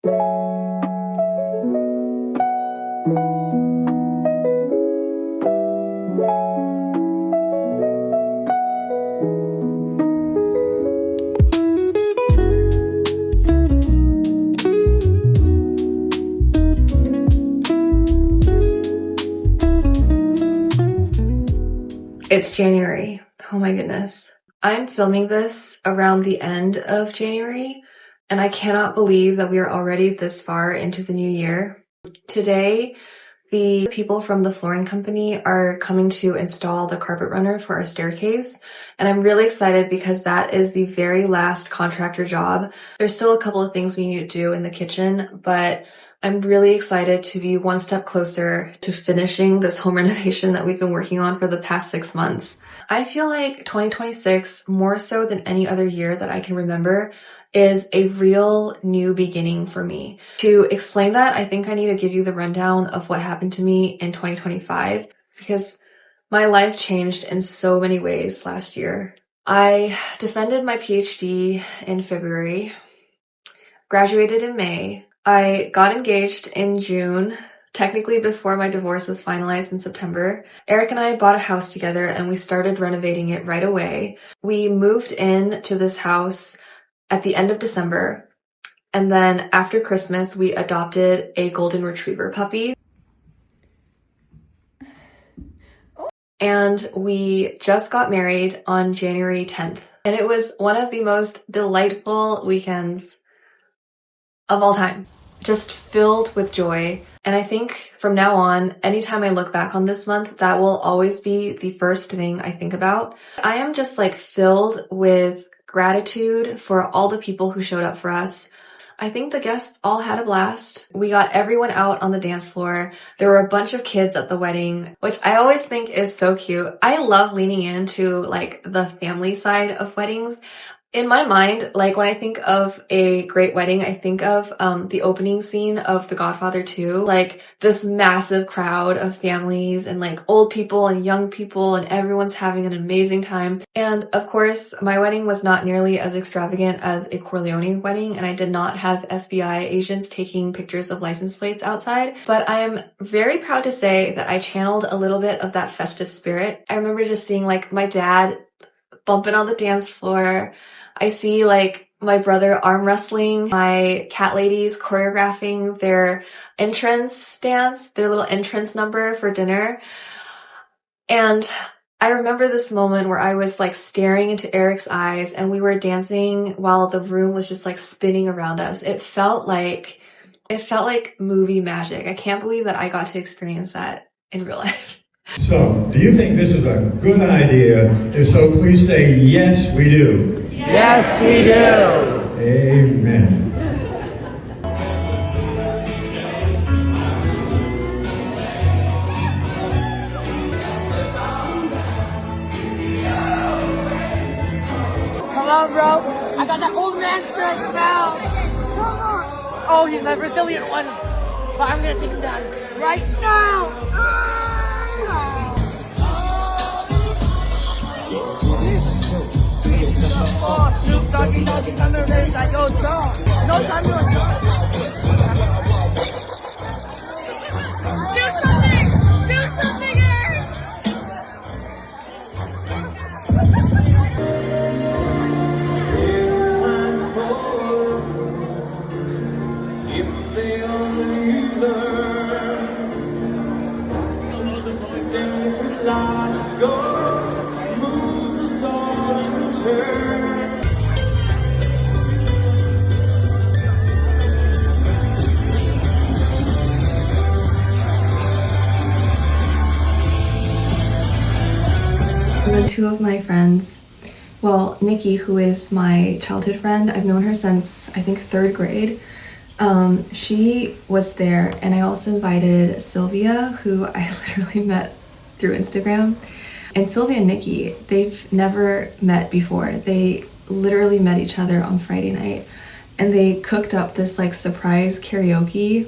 It's January. Oh my goodness. I'm filming this around the end of January, and I cannot believe that we are already this far into the new year. Today, the people from the flooring company are coming to install the carpet runner for our staircase, and I'm really excited because that is the very last contractor job. There's still a couple of things we need to do in the kitchen, but I'm really excited to be one step closer to finishing this home renovation that we've been working on for the past 6 months. I feel like 2026, more so than any other year that I can remember, is a real new beginning for me. To explain that, I think I need to give you the rundown of what happened to me in 2025 because my life changed in so many ways last year. I defended my PhD in February, graduated in May. I got engaged in June, technically before my divorce was finalized in September. Eric and I bought a house together and we started renovating it right away. We moved in to this house at the end of December, and then after Christmas, we adopted a golden retriever puppy. And we just got married on January 10th. And it was one of the most delightful weekends of all time. Just filled with joy. And I think from now on, anytime I look back on this month, that will always be the first thing I think about. I am just like filled with gratitude for all the people who showed up for us. I think the guests all had a blast. We got everyone out on the dance floor. There were a bunch of kids at the wedding, which I always think is so cute. I love leaning into like the family side of weddings. In my mind, like when I think of a great wedding, I think of the opening scene of The Godfather 2, like this massive crowd of families and like old people and young people and everyone's having an amazing time. And of course, my wedding was not nearly as extravagant as a Corleone wedding, and I did not have FBI agents taking pictures of license plates outside, but I am very proud to say that I channeled a little bit of that festive spirit. I remember just seeing like my dad bumping on the dance floor. I see like my brother arm wrestling, my cat ladies choreographing their entrance dance, their little entrance number for dinner. And I remember this moment where I was like staring into Eric's eyes and we were dancing while the room was just like spinning around us. It felt like movie magic. I can't believe that I got to experience that in real life. So, do you think this is a good idea? If so, please say, yes, we do. Yes, we do. Amen. Come on, bro. I got that old man strength now. Come on. Oh, he's my Brazilian one. But I'm going to take him down right now. Oh, Snoop Doggy Doggy on the race, I go dog. No time to enjoy. Do something! Do something, Eric! It's time for if they only learn interesting from life's goal moves us all in turn. And then two of my friends, well, Nikki, who is my childhood friend, I've known her since I think 3rd grade. She was there, and I also invited Sylvia, who I literally met through Instagram. And Sylvia and Nikki, they've never met before. They literally met each other on Friday night, and they cooked up this like surprise karaoke.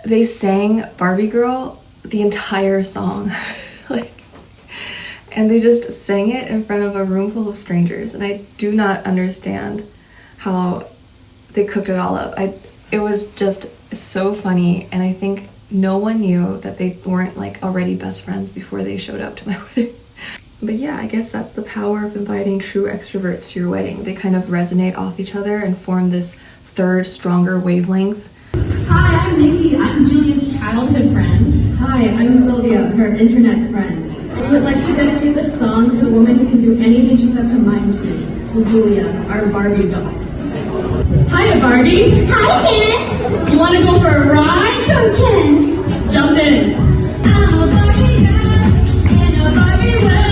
They sang Barbie Girl the entire song. And they just sang it in front of a room full of strangers, and I do not understand how they cooked it all up. It was just so funny, and I think no one knew that they weren't like already best friends before they showed up to my wedding. But yeah, I guess that's the power of inviting true extroverts to your wedding. They kind of resonate off each other and form this third, stronger wavelength. Hi, I'm Nikki. I'm Julia's childhood friend. Hi, I'm Sylvia, her internet friend. And we would like to dedicate this song to a woman who can do anything she sets her mind to Julia, our Barbie doll. Hiya, Barbie. Hi, Ken. You want to go for a ride? Sure, Ken. Jump in. I'm a Barbie girl in a Barbie world.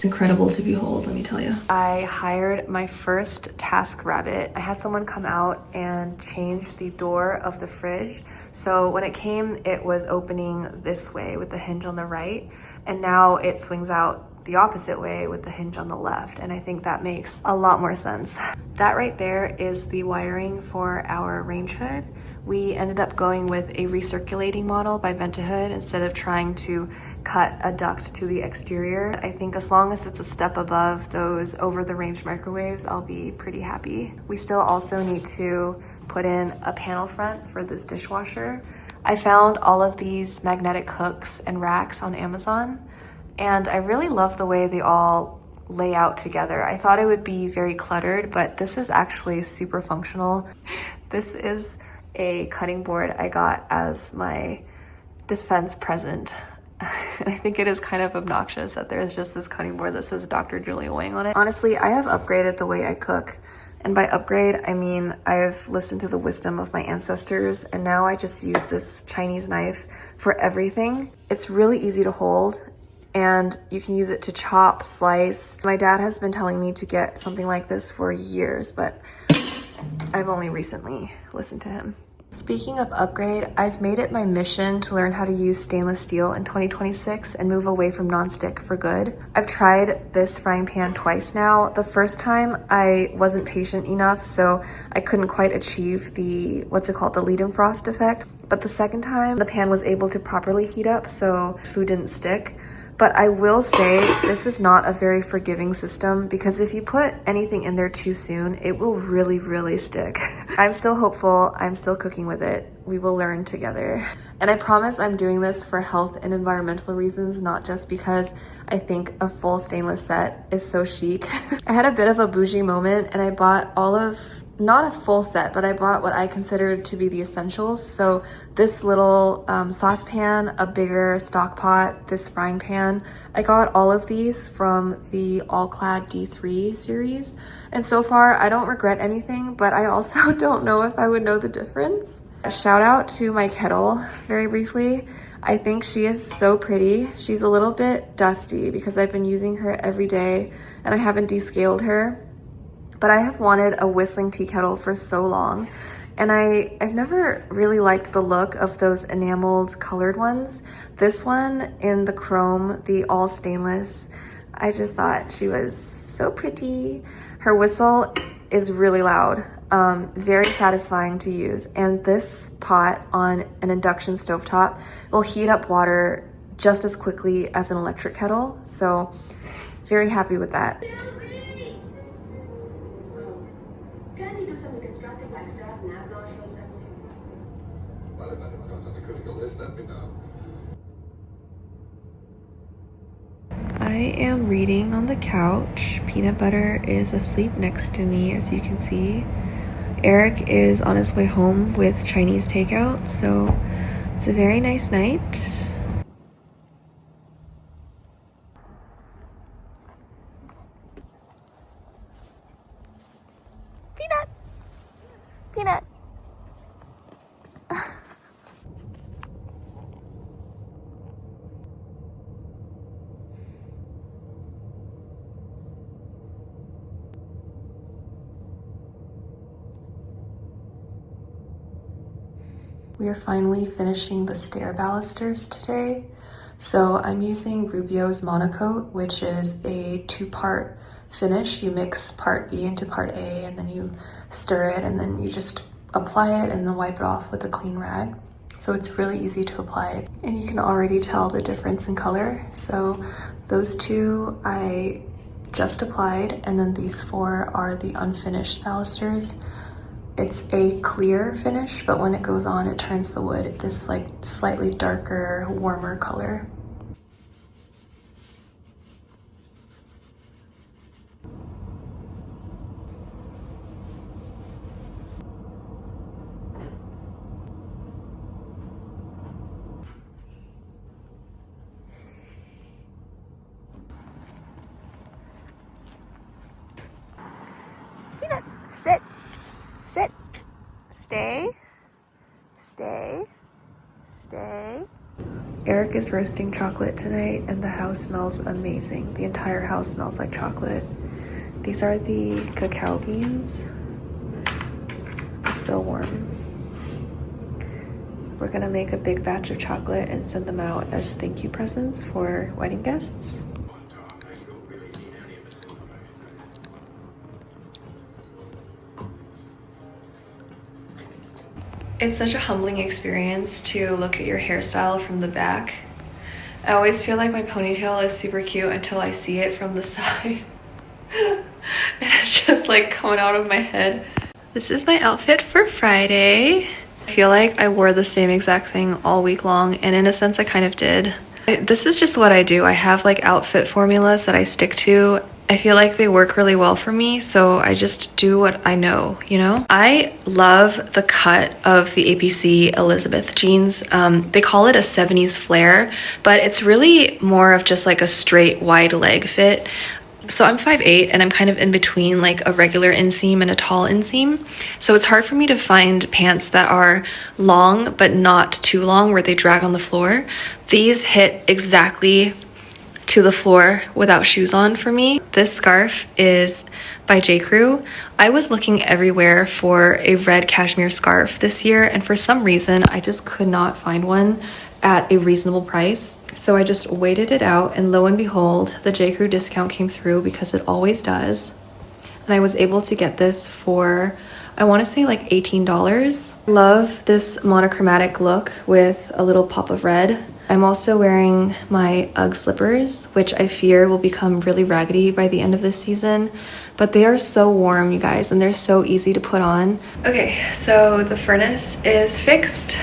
Incredible to behold, let me tell you. I hired my first task rabbit. I had someone come out and change the door of the fridge. So when it came, it was opening this way with the hinge on the right, and now it swings out the opposite way with the hinge on the left, and I think that makes a lot more sense. That right there is the wiring for our range hood. We ended up going with a recirculating model by Ventahood instead of trying to cut a duct to the exterior. I think as long as it's a step above those over the range microwaves, I'll be pretty happy. We still also need to put in a panel front for this dishwasher. I found all of these magnetic hooks and racks on Amazon, and I really love the way they all lay out together. I thought it would be very cluttered, but this is actually super functional. This is a cutting board I got as my defense present. And I think it is kind of obnoxious that there's just this cutting board that says Dr. Julia Wang on it. Honestly, I have upgraded the way I cook. And by upgrade, I mean I've listened to the wisdom of my ancestors, and now I just use this Chinese knife for everything. It's really easy to hold, and you can use it to chop, slice. My dad has been telling me to get something like this for years, but I've only recently listened to him. Speaking of upgrade, I've made it my mission to learn how to use stainless steel in 2026 and move away from nonstick for good. I've tried this frying pan twice now. The first time I wasn't patient enough, so I couldn't quite achieve the, what's it called, the lead and frost effect. But the second time, the pan was able to properly heat up, so food didn't stick. But I will say this is not a very forgiving system, because if you put anything in there too soon, it will really, really stick. I'm still hopeful. I'm still cooking with it. We will learn together. And I promise I'm doing this for health and environmental reasons, not just because I think a full stainless set is so chic. I had a bit of a bougie moment, and I bought all of, not a full set, but I bought what I considered to be the essentials. So this little saucepan, a bigger stock pot, this frying pan. I got all of these from the All Clad D3 series. And so far, I don't regret anything, but I also don't know if I would know the difference. Shout out to my kettle very briefly. I think she is so pretty. She's a little bit dusty because I've been using her every day and I haven't descaled her. But I have wanted a whistling tea kettle for so long, and I've never really liked the look of those enameled colored ones. This one in the chrome, the all stainless, I just thought she was so pretty. Her whistle is really loud, very satisfying to use. And this pot on an induction stovetop will heat up water just as quickly as an electric kettle. So very happy with that. I am reading on the couch. Peanut butter is asleep next to me, as you can see. Eric is on his way home with Chinese takeout, so it's a very nice night. Peanut! Peanut! We are finally finishing the stair balusters today. So I'm using Rubio's Monocoat, which is a 2-part finish. You mix part B into part A and then you stir it and then you just apply it and then wipe it off with a clean rag. So it's really easy to apply and you can already tell the difference in color. So those 2 I just applied, and then these 4 are the unfinished balusters. It's a clear finish, but when it goes on, it turns the wood this like slightly darker, warmer color. Sit. Sit. Stay. Stay. Stay. Eric is roasting chocolate tonight and the house smells amazing. The entire house smells like chocolate. These are the cacao beans. They're still warm. We're gonna make a big batch of chocolate and send them out as thank you presents for wedding guests. It's such a humbling experience to look at your hairstyle from the back. I always feel like my ponytail is super cute until I see it from the side. And it's just like coming out of my head. This is my outfit for Friday. I feel like I wore the same exact thing all week long, and in a sense I kind of did. This is just what I do. I have like outfit formulas that I stick to. I feel like they work really well for me, so I just do what I know, you know? I love the cut of the APC Elizabeth jeans. They call it a 70s flare, but it's really more of just like a straight wide leg fit. So I'm 5'8" and I'm kind of in between like a regular inseam and a tall inseam. So it's hard for me to find pants that are long, but not too long where they drag on the floor. These hit exactly to the floor without shoes on for me. This scarf is by J. Crew. I was looking everywhere for a red cashmere scarf this year, and for some reason I just could not find one at a reasonable price. So I just waited it out, and lo and behold, the J. Crew discount came through, because it always does. And I was able to get this for, I want to say like $18. Love this monochromatic look with a little pop of red. I'm also wearing my UGG slippers, which I fear will become really raggedy by the end of this season, but they are so warm, you guys, and they're so easy to put on. Okay, so the furnace is fixed.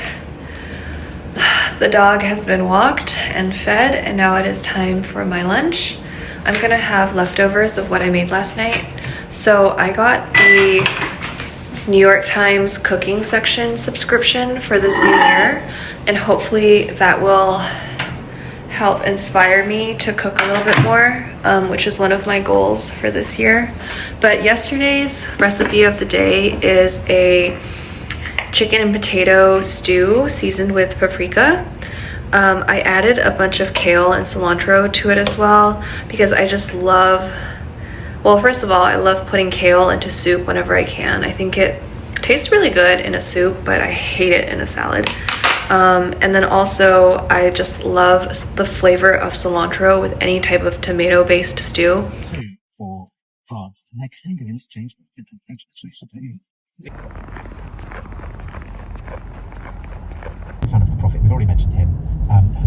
The dog has been walked and fed, and now it is time for my lunch. I'm gonna have leftovers of what I made last night. So I got the New York Times cooking section subscription for this new year, and hopefully that will help inspire me to cook a little bit more, which is one of my goals for this year. But yesterday's recipe of the day is a chicken and potato stew seasoned with paprika. I added a bunch of kale and cilantro to it as well, because I just love, well, first of all, I love putting kale into soup whenever I can. I think it tastes really good in a soup, but I hate it in a salad. And then also, I just love the flavor of cilantro with any type of tomato-based stew. For France, and they're kind of interchangeable with the French. Son of the prophet, we've already mentioned him.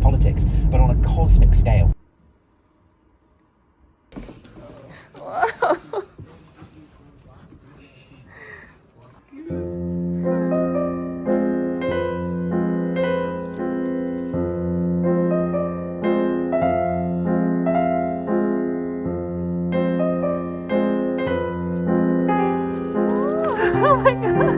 Politics, but on a cosmic scale. Whoa. Oh my god.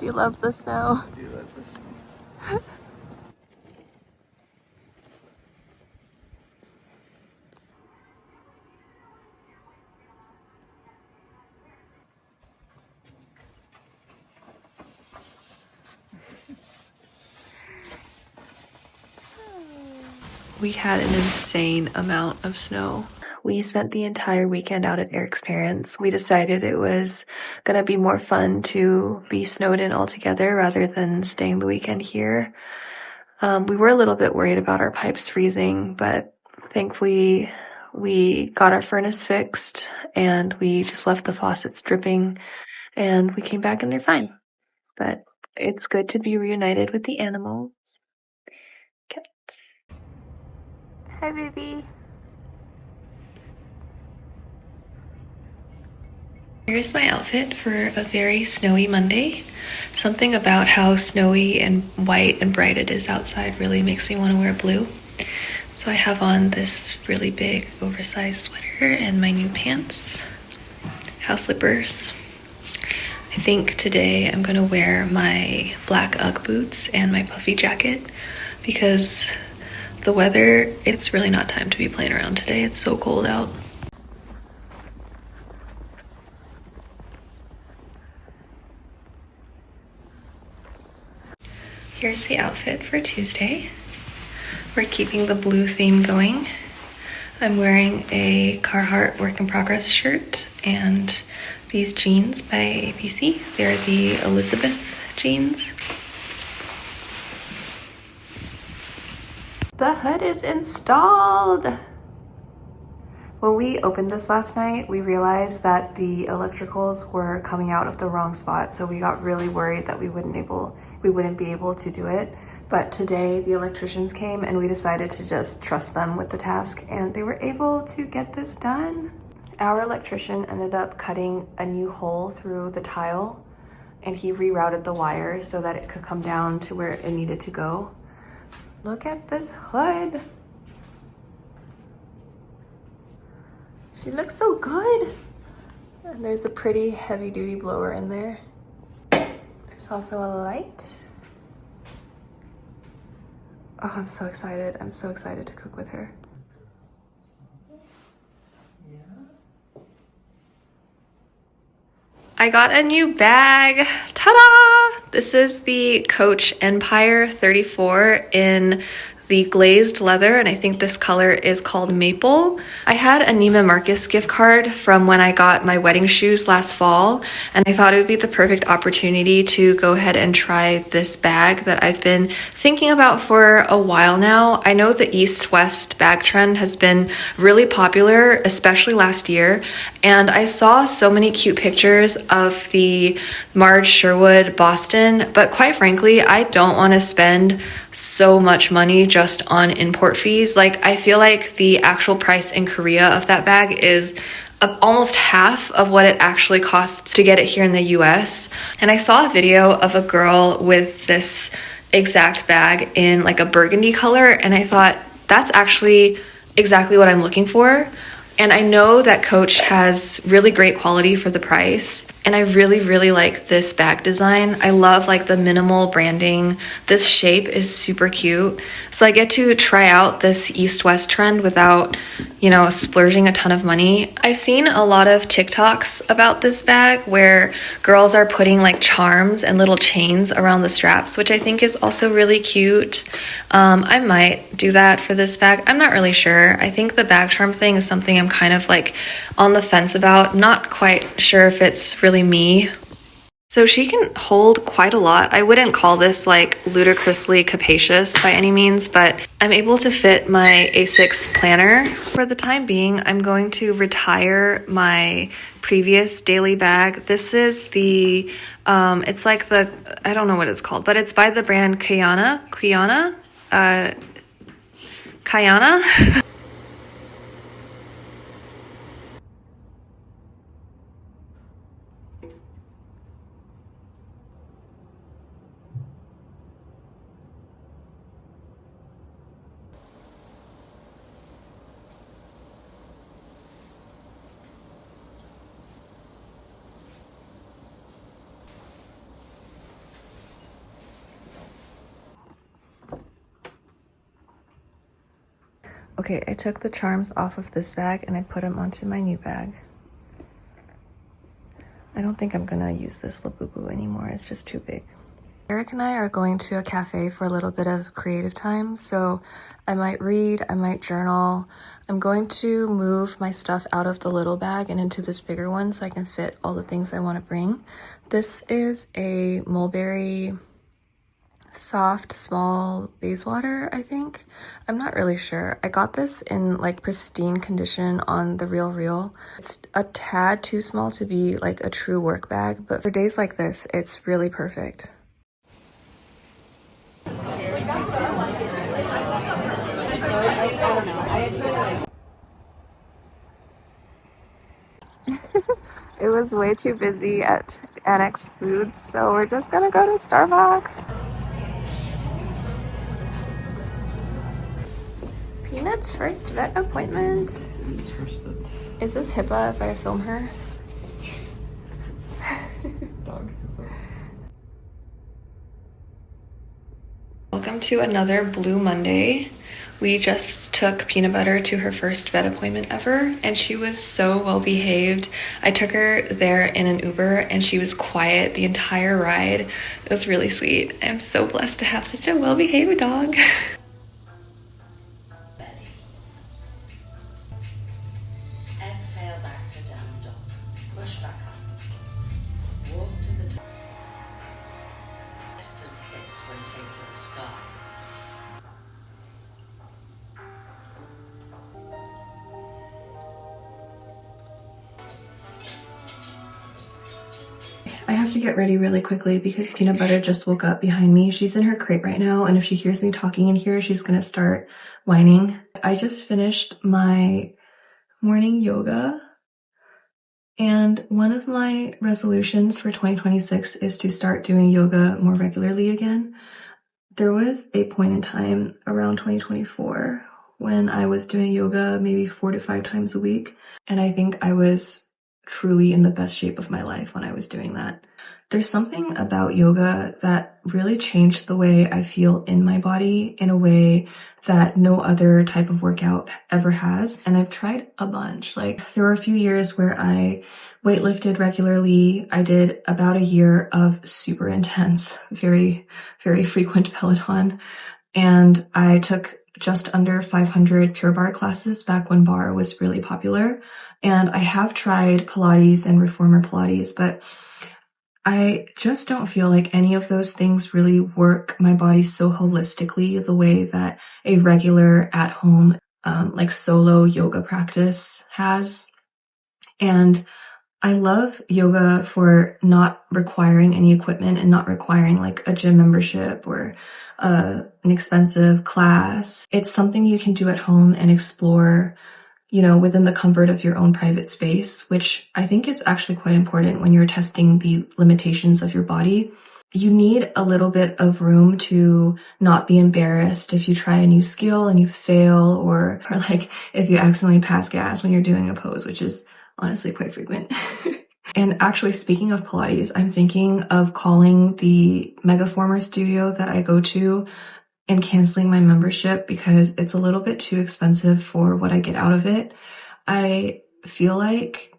Do you love the snow? I do love this. We had an insane amount of snow. We spent the entire weekend out at Eric's parents'. We decided it was gonna be more fun to be snowed in all together rather than staying the weekend here. We were a little bit worried about our pipes freezing, but thankfully we got our furnace fixed and we just left the faucets dripping and we came back and they're fine. But it's good to be reunited with the animals. Okay. Hi, baby. Here's my outfit for a very snowy Monday. Something about how snowy and white and bright it is outside really makes me want to wear blue. So I have on this really big oversized sweater and my new pants, house slippers. I think today I'm gonna wear my black Ugg boots and my puffy jacket because the weather, it's really not time to be playing around today. It's so cold out. Here's the outfit for Tuesday. We're keeping the blue theme going. I'm wearing a Carhartt Work in Progress shirt and these jeans by ABC. They're the Elizabeth jeans. The hood is installed. When we opened this last night, we realized that the electricals were coming out of the wrong spot, so we got really worried that we wouldn't be able to do it. But today the electricians came and we decided to just trust them with the task and they were able to get this done. Our electrician ended up cutting a new hole through the tile and he rerouted the wire so that it could come down to where it needed to go. Look at this hood. She looks so good. And there's a pretty heavy duty blower in there. There's also a light. Oh, I'm so excited. I'm so excited to cook with her. I got a new bag. Ta-da! This is the Coach Empire 34 in the glazed leather, and I think this color is called Maple. I had a Neiman Marcus gift card from when I got my wedding shoes last fall, and I thought it would be the perfect opportunity to go ahead and try this bag that I've been thinking about for a while now. I know the East-West bag trend has been really popular, especially last year, and I saw so many cute pictures of the Marge Sherwood Boston, but quite frankly, I don't want to spend so much money just on import fees. Like, I feel like the actual price in Korea of that bag is almost half of what it actually costs to get it here in the US. And I saw a video of a girl with this exact bag in like a burgundy color, and I thought that's actually exactly what I'm looking for. And I know that Coach has really great quality for the price. And I really, really like this bag design. I love like the minimal branding. This shape is super cute. So I get to try out this East-West trend without, you know, splurging a ton of money. I've seen a lot of TikToks about this bag where girls are putting like charms and little chains around the straps, which I think is also really cute. I might do that for this bag. I'm not really sure. I think the bag charm thing is something I'm kind of like on the fence about. Not quite sure if it's really me. So she can hold quite a lot. I wouldn't call this like ludicrously capacious by any means, but I'm able to fit my A6 planner. For the time being, I'm going to retire my previous daily bag. This is the, it's like the, I don't know what it's called, but it's by the brand Kayana. Okay, I took the charms off of this bag and I put them onto my new bag. I don't think I'm gonna use this Labubu anymore, it's just too big. Eric and I are going to a cafe for a little bit of creative time, so I might read, I might journal. I'm going to move my stuff out of the little bag and into this bigger one so I can fit all the things I want to bring. This is a mulberry soft small basewater, I think. I'm not really sure. I got this in like pristine condition on The Real. It's a tad too small to be like a true work bag, but for days like this, it's really perfect. It was way too busy at Annex Foods, so we're just gonna go to Starbucks. Peanut's first vet appointment. Is this HIPAA if I film her? Dog. Welcome to another Blue Monday. We just took Peanut Butter to her first vet appointment ever, and she was so well behaved. I took her there in an Uber, and she was quiet the entire ride. It was really sweet. I'm so blessed to have such a well behaved dog. Exhale back to down dog. Push back up. Walk to the top. Distant hips rotate to the sky. I have to get ready really quickly because Peanut Butter just woke up behind me. She's in her crate right now, and if she hears me talking in here, she's gonna start whining. I just finished my morning yoga, and one of my resolutions for 2026 is to start doing yoga more regularly again. There was a point in time around 2024 when I was doing yoga maybe 4 to 5 times a week, and I think I was truly in the best shape of my life when I was doing that. There's something about yoga that really changed the way I feel in my body in a way that no other type of workout ever has. And I've tried a bunch. Like, there were a few years where I weightlifted regularly. I did about a year of super intense, very, very frequent Peloton. And I took just under 500 Pure Barre classes back when barre was really popular. And I have tried Pilates and Reformer Pilates, but I just don't feel like any of those things really work my body so holistically the way that a regular at-home, like solo yoga practice has. And I love yoga for not requiring any equipment and not requiring like a gym membership or an expensive class. It's something you can do at home and explore, you know, within the comfort of your own private space, which I think it's actually quite important when you're testing the limitations of your body. You need a little bit of room to not be embarrassed if you try a new skill and you fail, or like if you accidentally pass gas when you're doing a pose, which is honestly quite frequent. And actually, speaking of Pilates, I'm thinking of calling the Megaformer studio that I go to and canceling my membership because it's a little bit too expensive for what I get out of it. I feel like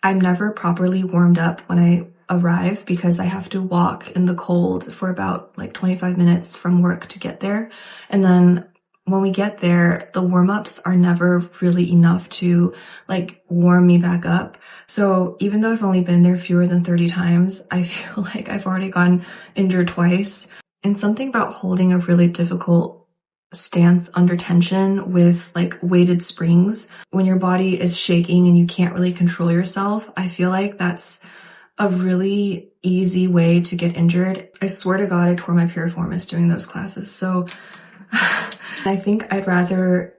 I'm never properly warmed up when I arrive because I have to walk in the cold for about like 25 minutes from work to get there. And then when we get there, the warm-ups are never really enough to like warm me back up. So even though I've only been there fewer than 30 times, I feel like I've already gotten injured twice. And something about holding a really difficult stance under tension with like weighted springs when your body is shaking and you can't really control yourself, I feel like that's a really easy way to get injured. I swear to God, I tore my piriformis doing those classes. So I think I'd rather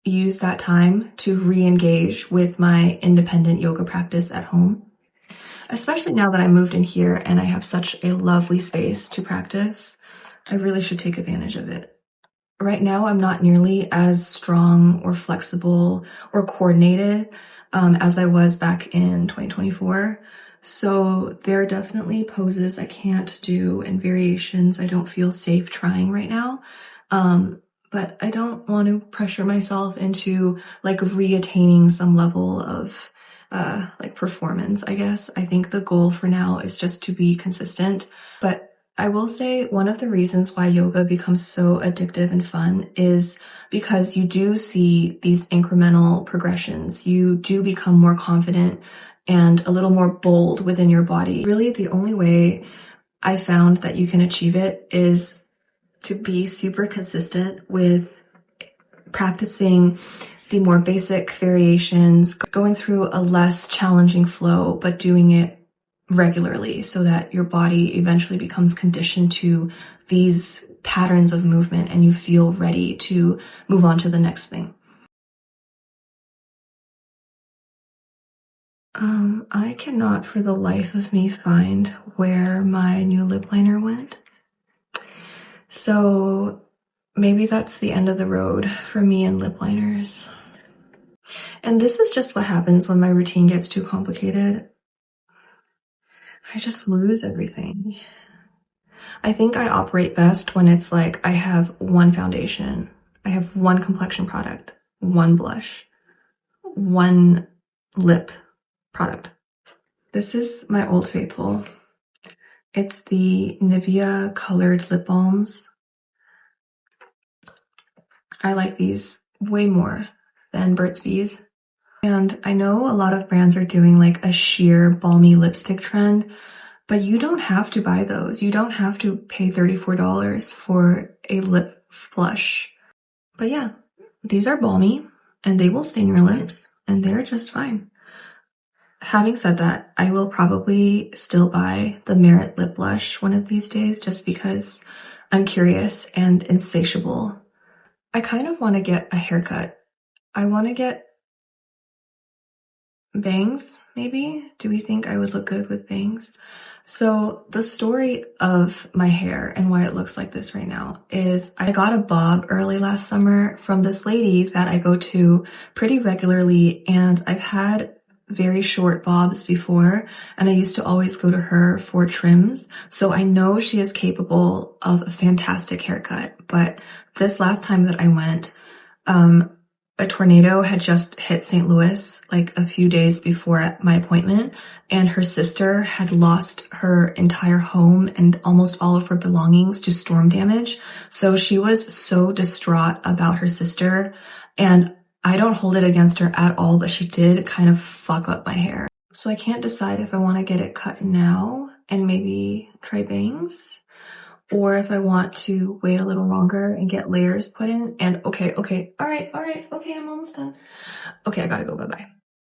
use that time to re-engage with my independent yoga practice at home, especially now that I moved in here and I have such a lovely space to practice. I really should take advantage of it. Right now, I'm not nearly as strong or flexible or coordinated as I was back in 2024. So there are definitely poses I can't do and variations I don't feel safe trying right now. but I don't want to pressure myself into like re-attaining some level of like performance, I guess. I think the goal for now is just to be consistent. But I will say one of the reasons why yoga becomes so addictive and fun is because you do see these incremental progressions. You do become more confident and a little more bold within your body. Really, the only way I found that you can achieve it is to be super consistent with practicing the more basic variations, going through a less challenging flow, but doing it regularly so that your body eventually becomes conditioned to these patterns of movement and you feel ready to move on to the next thing. I cannot for the life of me find where my new lip liner went. So maybe that's the end of the road for me and lip liners. And this is just what happens when my routine gets too complicated. I just lose everything. I think I operate best when it's like I have one foundation, I have one complexion product, one blush, one lip product. This is my Old Faithful. It's the Nivea colored lip balms. I like these way more than Burt's Bees. And I know a lot of brands are doing like a sheer balmy lipstick trend, but you don't have to buy those. You don't have to pay $34 for a lip blush. But yeah, these are balmy and they will stain your lips and they're just fine. Having said that, I will probably still buy the Merit lip blush one of these days just because I'm curious and insatiable. I kind of want to get a haircut. I want to get bangs, maybe? Do we think I would look good with bangs? So the story of my hair and why it looks like this right now is I got a bob early last summer from this lady that I go to pretty regularly, and I've had very short bobs before, and I used to always go to her for trims. So I know she is capable of a fantastic haircut, but this last time that I went, a tornado had just hit St. Louis like a few days before my appointment, and her sister had lost her entire home and almost all of her belongings to storm damage. So she was so distraught about her sister, and I don't hold it against her at all, but she did kind of fuck up my hair. So I can't decide if I want to get it cut now and maybe try bangs, or if I want to wait a little longer and get layers put in. And okay, all right, I'm almost done. Okay, I gotta go, bye-bye.